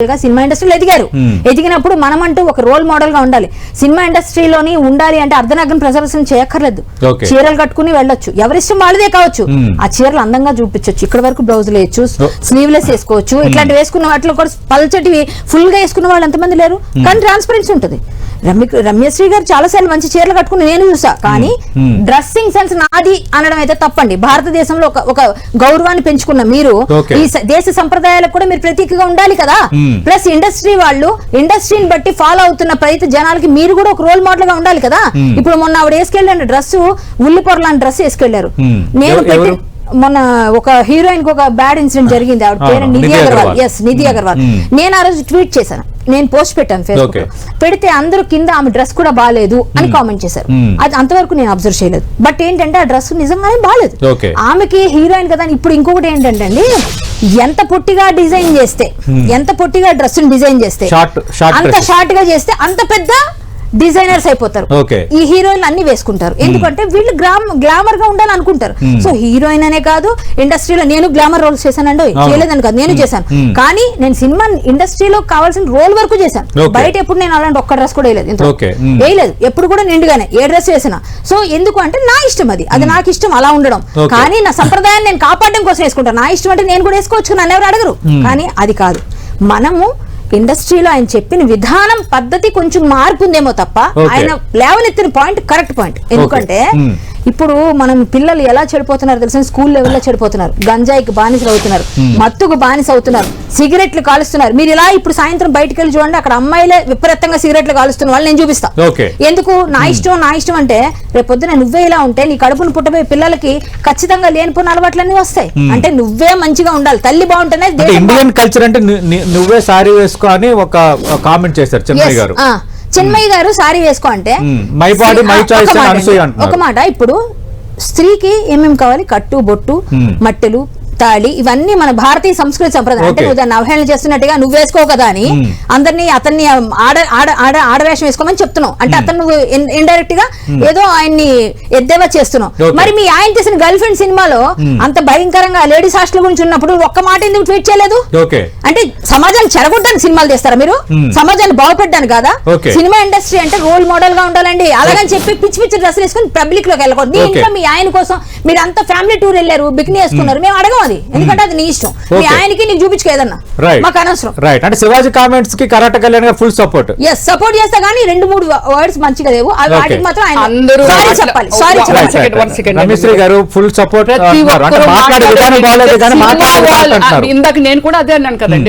Cinema ఇండస్ట్రీలో ఎదిగినప్పుడు మనమంటూ ఒక role model గా ఉండాలి. సినిమా ఇండస్ట్రీలోని ఉండాలి అంటే అర్ధనగ్న ప్రదర్శన చేయక్కర్లేదు. చీరలు కట్టుకుని వెళ్ళొచ్చు, ఎవరిష్టం వాళ్ళదే కావచ్చు. ఆ చీరలు అందంగా చూపించవచ్చు, ఇక్కడ వరకు బ్లౌజులు వేయచ్చు, స్లీవ్లెస్ వేసుకోవచ్చు. ఇట్లాంటి వేసుకున్న వాటిలో కూడా పల్చటివి ఫుల్ గా వేసుకున్న వాళ్ళు ఎంతమంది లేరు, కానీ ట్రాన్స్పరెన్సీ ఉంటుంది. రమ్యశ్రీ గారు చాలా సార్లు మంచి చీరలు కట్టుకుని నేను చూసా, కానీ డ్రెస్సింగ్ సెన్స్ నాది అనడం అయితే తప్పండి. భారతదేశంలో ఒక గౌరవాన్ని పెంచుకున్న మీరు ఈ దేశ సంప్రదాయాలకు కూడా మీరు ప్రతీకగా ఉండాలి కదా. ప్లస్ ఇండస్ట్రీ వాళ్ళు ఇండస్ట్రీని బట్టి ఫాలో అవుతున్న ప్రతి జనాలకి మీరు కూడా ఒక రోల్ మోడల్ గా ఉండాలి కదా. ఇప్పుడు మొన్న ఆవిడ వేసుకెళ్ళిన డ్రెస్ ఉల్లిపొర లాంటి డ్రెస్ వేసుకెళ్లారు. నేను మొన్న ఒక హీరోయిన్ కి ఒక బ్యాడ్ ఇన్సిడెంట్ జరిగింది, ఆవిడ పేరు నిధి అగర్వాల్. నిధి అగర్వాల్. నేను ఆ రోజు ట్వీట్ చేశాను, నేను పోస్ట్ పెట్టాను ఫేస్బుక్ లో. పెడితే అందరూ కింద ఆమె డ్రెస్ కూడా బాగాలేదు అని కామెంట్ చేశారు. అది అంతవరకు నేను అబ్జర్వ్ చేయలేదు. బట్ ఏంటంటే ఆ డ్రెస్ నిజంగానే బాగాలేదు. ఆమెకి హీరోయిన్ కదా. ఇప్పుడు ఇంకొకటి ఏంటంటే అండి, ఎంత పొట్టిగా డిజైన్ చేస్తే, ఎంత పొట్టిగా డ్రెస్ డిజైన్ చేస్తే, అంత షార్ట్ గా చేస్తే అంత పెద్ద డిజైనర్స్ అయిపోతారు. ఈ హీరోయిన్లు అన్ని వేసుకుంటారు, ఎందుకంటే వీళ్ళు గ్లామర్ గా ఉండాలి అనుకుంటారు. సో హీరోయిన్ అనే కాదు, ఇండస్ట్రీలో నేను గ్లామర్ రోల్స్ చేశానండి, చేయలేదని కాదు, నేను చేశాను. కానీ నేను సినిమా ఇండస్ట్రీలో కావాల్సిన రోల్ వరకు చేశాను. బయట ఎప్పుడు నేను అలాంటి ఒక్క డ్రెస్ కూడా వేయలేదు, ఎప్పుడు కూడా నిండుగానే ఏ డ్రెస్ వేసినా. సో ఎందుకు అంటే నా ఇష్టం, అది నాకు ఇష్టం అలా ఉండడం. కానీ నా సంప్రదాయాన్ని నేను కాపాడడం కోసం వేసుకుంటాను. నా ఇష్టం అంటే నేను కూడా వేసుకోవచ్చు, నన్ను ఎవరు అడగరు. కానీ అది కాదు. మనము ఇండస్ట్రీలో ఆయన చెప్పిన విధానం పద్ధతి కొంచెం మార్పు ఉందేమో తప్ప ఆయన లేవనెత్తిన పాయింట్ కరెక్ట్ పాయింట్. ఎందుకంటే ఇప్పుడు మనం పిల్లలు ఎలా చెడిపోతున్నారు తెలుసా, స్కూల్ లెవెల్లో చెడిపోతున్నారు, గంజాయికి బానిసలు అవుతున్నారు, మత్తుకు బానిస అవుతున్నారు, సిగరెట్లు కాలుస్తున్నారు. మీరు ఇలా ఇప్పుడు సాయంత్రం బయటకు వెళ్ళి చూడండి, అక్కడ అమ్మాయిలే విపరీతంగా సిగరెట్లు కాలుస్తున్న వాళ్ళు నేను చూపిస్తా. ఎందుకు నా ఇష్టం అంటే రేపొద్దున నువ్వే ఇలా ఉంటే నీ కడుపును పుట్టబోయే పిల్లలకి ఖచ్చితంగా లేనిపోయిన అలవాట్లన్నీ వస్తాయి. అంటే నువ్వే మంచిగా ఉండాలి, తల్లి బాగుంటేనే. ఇండియన్ కల్చర్ అంటే నువ్వే సారీ వేసుకో అని ఒక కామెంట్ చేశారు చిన్మయ్య గారు. చిన్మయ్య గారు సారీ వేసుకో అంటే ఒక మాట. ఇప్పుడు స్త్రీకి ఏమేమి కావాలి, కట్టు బొట్టు మట్టెలు తాళి, ఇవన్నీ మన భారతీయ సంస్కృతి సంప్రదాయం. అంటే నువ్వు దాన్ని అవహేళన చేస్తున్నట్టుగా నువ్వు వేసుకో కదా అని అందరినీ అతన్ని ఆడవేషం వేసుకోమని చెప్తున్నావు. అంటే అతను నువ్వు ఇండైరెక్ట్ గా ఏదో ఆయన్ని ఎద్దేవా చేస్తున్నావు. మరి మీ ఆయన చేసిన గర్ల్ ఫ్రెండ్ సినిమాలో అంత భయంకరంగా లేడీస్ హాస్టల్ గురించి ఉన్నప్పుడు ఒక్క మాట ఎందుకు ట్వీట్ చేయలేదు? అంటే సమాజాన్ని చెడగొట్టడానికి సినిమాలు చేస్తారా మీరు? సమాజాన్ని బాగుపెట్టడానికి కాదా? సినిమా ఇండస్ట్రీ అంటే రోల్ మోడల్ గా ఉండాలండి. అలాగని చెప్పి పిచ్చి పిచ్చి డ్రెస్సులు వేసుకుని పబ్లిక్ లోకి వెళ్ళకూడదు. మీ ఇంట్లో మీ ఆయన కోసం మీరు అంతా ఫ్యామిలీ టూర్ వెళ్ళారు, బికినీ వేసుకున్నారు, మేము అడగం. ఎందుకంటే అది నీ ఇష్టం, మీ ఆయనకి నీకు చూపించుకో ఏదన్నా, మాకు అనవసరం. అంటే శివాజీ కామెంట్స్ కి కరెక్ట్ కళ్యాణ్ గారు ఫుల్ సపోర్ట్. సపోర్ట్ చేస్తా, కానీ 2-3 వర్డ్స్ మంచిగా లేవు, వాటికి మాత్రం ఆయన సారీ చెప్పాలి. రమ్యశ్రీ గారు ఫుల్ సపోర్ట్. ఇందాక నేను కూడా అదే అన్నాను కదండి.